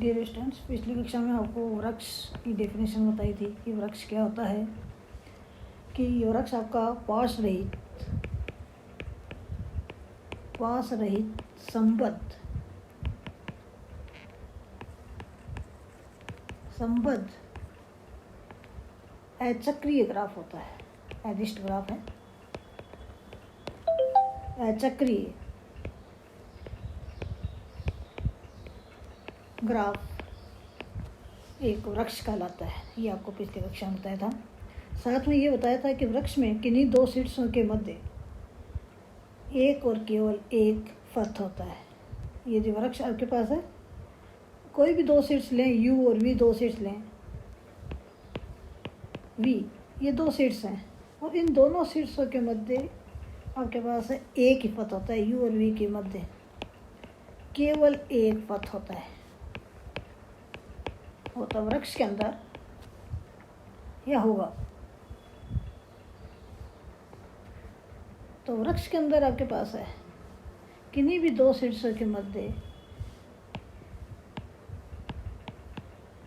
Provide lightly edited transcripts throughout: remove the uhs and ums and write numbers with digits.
Dear students, पिछली कक्षा में आपको वृक्ष की डेफिनेशन बताई थी कि वृक्ष क्या होता है। कि वृक्ष आपका पाश रहित संबद्ध अचक्रीय ग्राफ होता है। एडिस्ट ग्राफ है, अचक्रीय ग्राफ एक वृक्ष कहलाता है। ये आपको पिछली कक्षा में बताया था। साथ में ये बताया था कि वृक्ष में किन्हीं दो शीर्षों के मध्य एक और केवल एक पथ होता है। यदि वृक्ष आपके पास है, कोई भी दो शीर्ष लें, यू और वी दो शीर्ष लें, वी ये दो शीर्ष हैं और इन दोनों शीर्षों के मध्य आपके पास है एक ही पथ होता है। यू और वी के मध्य केवल एक पथ होता है। तो वृक्ष के अंदर यह होगा। तो वृक्ष के अंदर आपके पास है किन्हीं भी दो शीर्षों के मध्य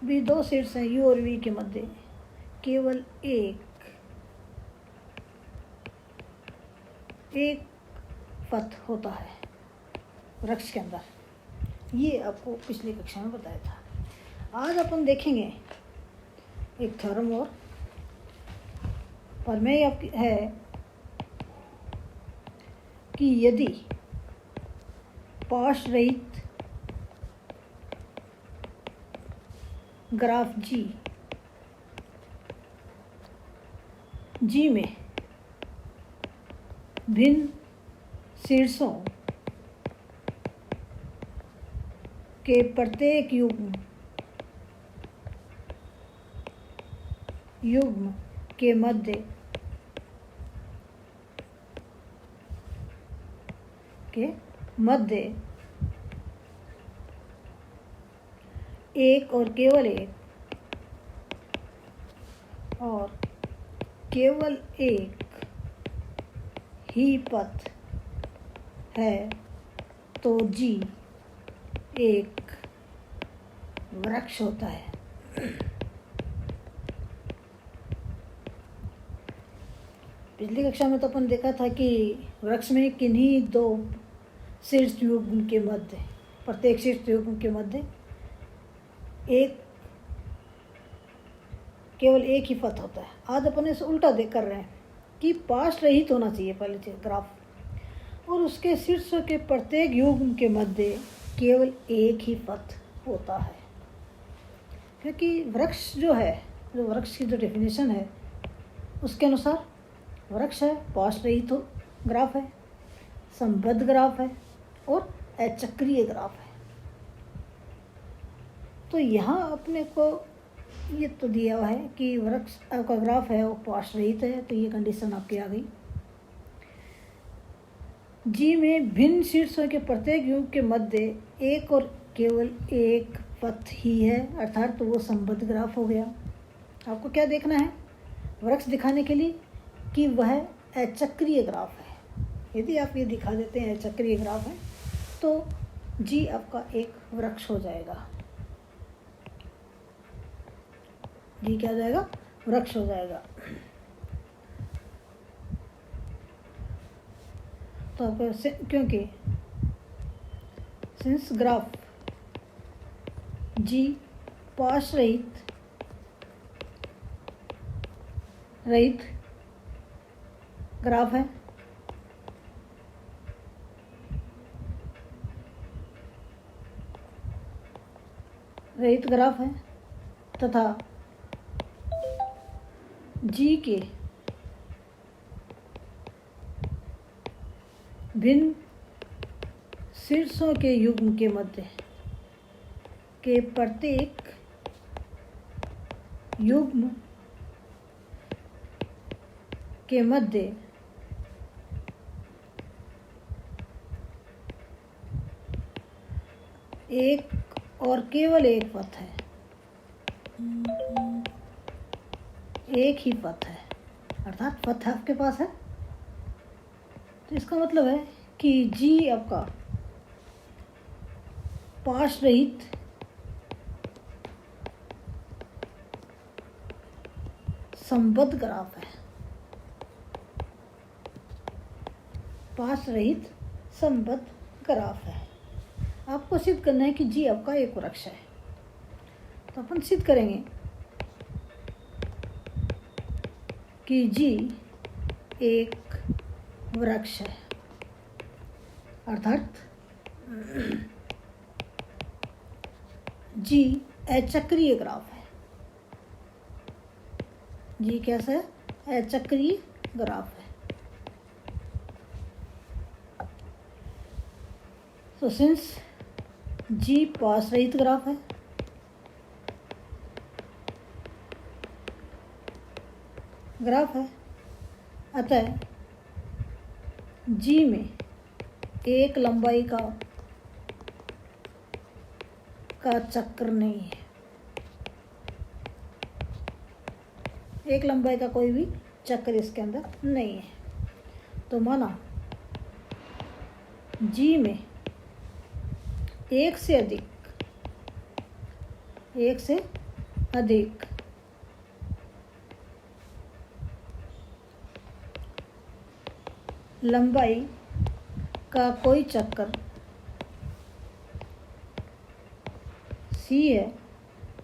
भी दो शीर्ष हैं, यू और वी के मध्य केवल एक पथ होता है वृक्ष के अंदर। ये आपको पिछली कक्षा में बताया था। आज अपन देखेंगे एक थ्योरम और प्रमेय है कि यदि पाश रहित ग्राफ जी में भिन्न शीर्षों के प्रत्येक युग्म के मध्य एक और केवल एक ही पथ है, तो जी एक वृक्ष होता है। पिछली कक्षा में तो अपन देखा था कि वृक्ष में किन्हीं दो शीर्ष युग्म के मध्य, प्रत्येक शीर्ष युग्म के मध्य केवल एक ही पथ होता है। आज अपन इसे उल्टा कर रहे हैं कि पाश रहित होना चाहिए पहले ग्राफ, और उसके शीर्षों के प्रत्येक युग्म के मध्य केवल एक ही पथ होता है। क्योंकि वृक्ष जो वृक्ष की जो डेफिनेशन है उसके अनुसार वृक्ष है, पाश रहित ग्राफ है, संबद्ध ग्राफ है और अचक्रीय ग्राफ है। तो यहाँ अपने को ये तो दिया हुआ है कि वृक्ष आपका ग्राफ है वो पाश रहित है, तो ये कंडीशन आपकी आ गई। जी में भिन्न शीर्षों के प्रत्येक युग के मध्य एक और केवल एक पथ ही है, अर्थात तो वो संबद्ध ग्राफ हो गया। आपको क्या देखना है वृक्ष दिखाने के लिए कि वह अचक्रीय ग्राफ है। यदि आप ये दिखा देते हैं अचक्रीय ग्राफ है, तो जी आपका एक वृक्ष हो जाएगा। जी क्या हो जाएगा? वृक्ष हो जाएगा। तो क्योंकि सिंस ग्राफ जी पाश रहित ग्राफ है, रहित ग्राफ है तथा जी के भिन्न शीर्षों के युग्म के मध्य के प्रत्येक युग्म के मध्य एक और केवल एक पथ है, एक ही पथ है, अर्थात पथ आपके पास है। तो इसका मतलब है कि जी आपका पाश रहित संबद्ध ग्राफ है, पाश रहित संबद्ध ग्राफ है। आपको सिद्ध करना है कि जी आपका एक वृक्ष है। तो अपन सिद्ध करेंगे कि जी एक वृक्ष है, अर्थात जी अचक्रीय ग्राफ है। जी कैसा है? अचक्रीय ग्राफ है। तो सिंस जी पाश रहित ग्राफ है, अतः जी में एक लंबाई का चक्र नहीं है। एक लंबाई का कोई भी चक्र इसके अंदर नहीं है। तो माना जी में एक से अधिक लंबाई का कोई चक्र C है,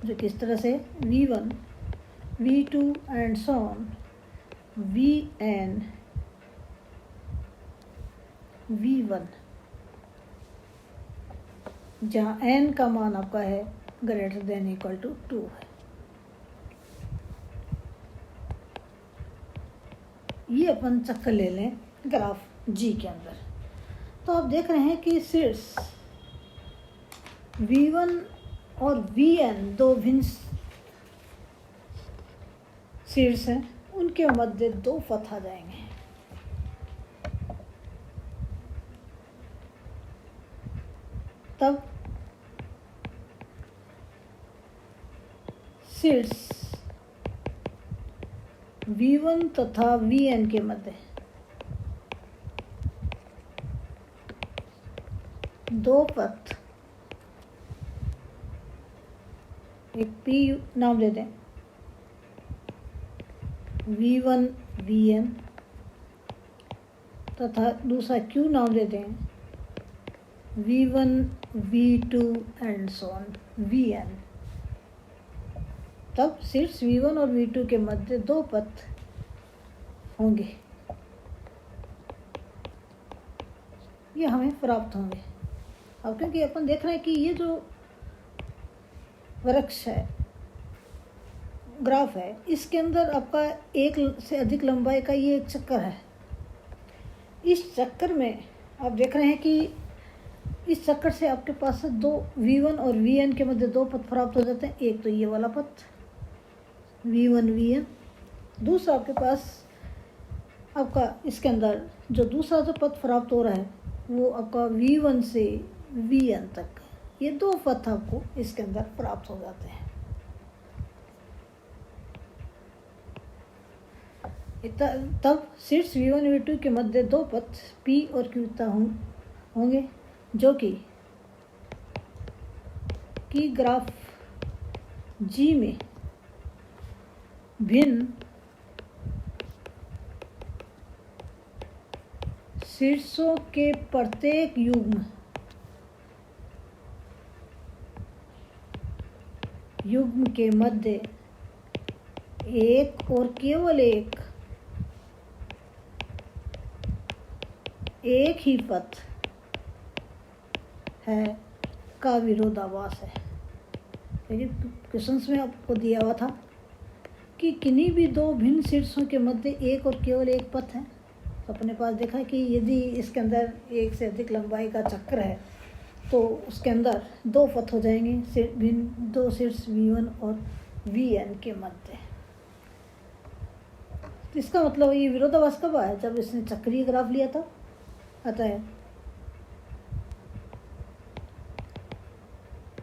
जो किस तरह से V1, V2 and so on Vn V1, जहाँ n का मान आपका है ग्रेटर देन इक्वल टू 2 है। ये अपन चक्कर ले लें ग्राफ G के अंदर। तो आप देख रहे हैं कि शीर्ष V1 और Vn दो भिन्न शीर्ष हैं, उनके मध्य दो पथ आ जाएंगे। तब शीर्ष V1 तथा Vn के मध्य दो पथ, एक P नाम दे दें, V1 Vn तथा दूसरा Q नाम दे दें, V1 V2 and so on Vn। तब शीर्ष V1 और V2 के मध्य दो पथ होंगे, ये हमें प्राप्त होंगे। अब क्योंकि अपन देख रहे हैं कि ये जो वृक्ष है, ग्राफ है, इसके अंदर आपका एक से अधिक लंबाई का ये एक चक्कर है। इस चक्कर में आप देख रहे हैं कि इस चक्कर से आपके पास दो V1 और Vn के मध्य दो पथ प्राप्त हो जाते हैं। एक तो ये वाला पथ V1 Vn, दूसरा आपके पास आपका इसके अंदर जो दूसरा जो पथ प्राप्त हो रहा है वो आपका V1 से Vn तक, ये दो पथ आपको इसके अंदर प्राप्त हो जाते हैं। तब शीर्ष V1 V2 के मध्य दो पथ P और Q होंगे, जो कि ग्राफ G में भिन्न शीर्षों के प्रत्येक युग्म के मध्य एक और केवल एक ही पथ है का विरोधाभास है। लेकिन क्वेश्चंस में आपको दिया हुआ था कि किन्हीं भी दो भिन्न शीर्षों के मध्य एक और केवल एक पथ है। तो अपने पास देखा कि यदि इसके अंदर एक से अधिक लंबाई का चक्र है तो उसके अंदर दो पथ हो जाएंगे भिन्न दो शीर्ष V1 और Vn के मध्य। तो इसका मतलब ये विरोधाभास कब आया? जब इसने चक्रीय ग्राफ लिया था। अतः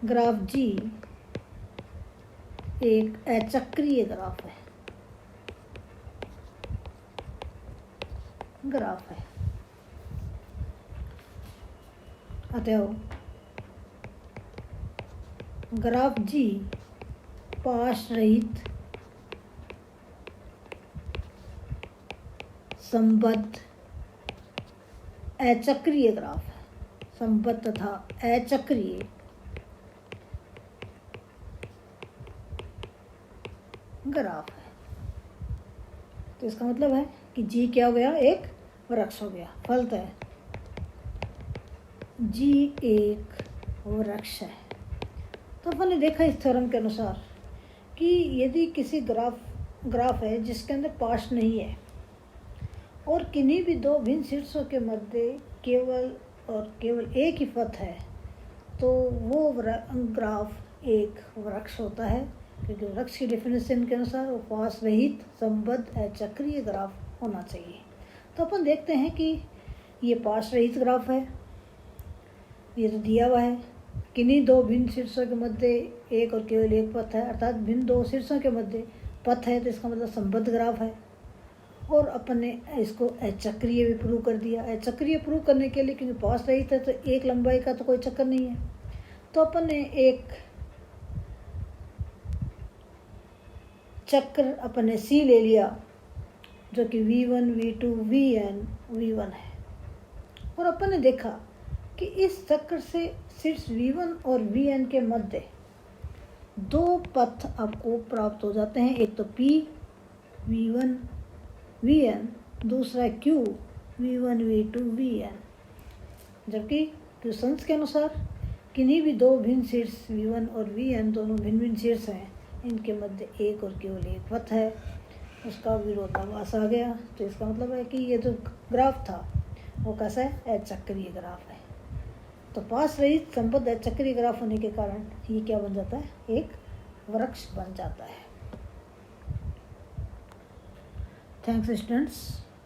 ग्राफ G एक अचक्रीय ग्राफ है, अतः ग्राफ G पाश रहित संबद्ध अचक्रीय ग्राफ है, संबद्ध तथा अचक्रीय ग्राफ है। तो इसका मतलब है कि जी क्या हो गया, एक वृक्ष हो गया। फलतः जी एक वृक्ष है। तो अपन ने देखा इस थ्योरम के अनुसार कि यदि किसी ग्राफ है जिसके अंदर पार्श्व नहीं है और किन्हीं भी दो भिन्न शीर्षों के मध्य केवल एक ही पथ है, तो वो ग्राफ एक वृक्ष होता है, क्योंकि वृक्ष की डेफिनेशन के अनुसार वो पार्श्व रहित संबद्ध अचक्रीय ग्राफ होना चाहिए। तो अपन देखते हैं कि ये पार्श्व रहित ग्राफ है, ये तो दिया हुआ है, किन्हीं दो भिन्न शीर्षों के मध्य एक और केवल एक पथ है, अर्थात भिन्न दो शीर्षों के मध्य पथ है, तो इसका मतलब संबद्ध ग्राफ है। और अपन ने इसको अचक्रीय भी प्रूव कर दिया। अचक्रीय प्रूव करने के लिए, क्योंकि पार्श्व रहित है तो एक लंबाई का तो कोई चक्कर नहीं है, तो अपन ने एक चक्र अपन ने सी ले लिया जो कि V1, V2, Vn, V1 है। और अपन ने देखा कि इस चक्र से शीर्ष V1 और Vn के मध्य दो पथ आपको प्राप्त हो जाते हैं, एक तो P V1 Vn, दूसरा Q V1 V2 Vn। जबकि क्वेश्चंस के अनुसार किन्हीं भी दो भिन्न शीर्ष V1 और Vn दोनों भिन्न भिन्न शीर्ष हैं, इनके मध्य एक और केवल एक पथ है, उसका विरोधाभास आ गया। तो इसका मतलब है कि ये जो ग्राफ था वो कैसा है, अचक्रीय ग्राफ है। तो पार्श्व रहित संबद्ध अचक्रीय ग्राफ होने के कारण ये क्या बन जाता है, एक वृक्ष बन जाता है। Thanks students.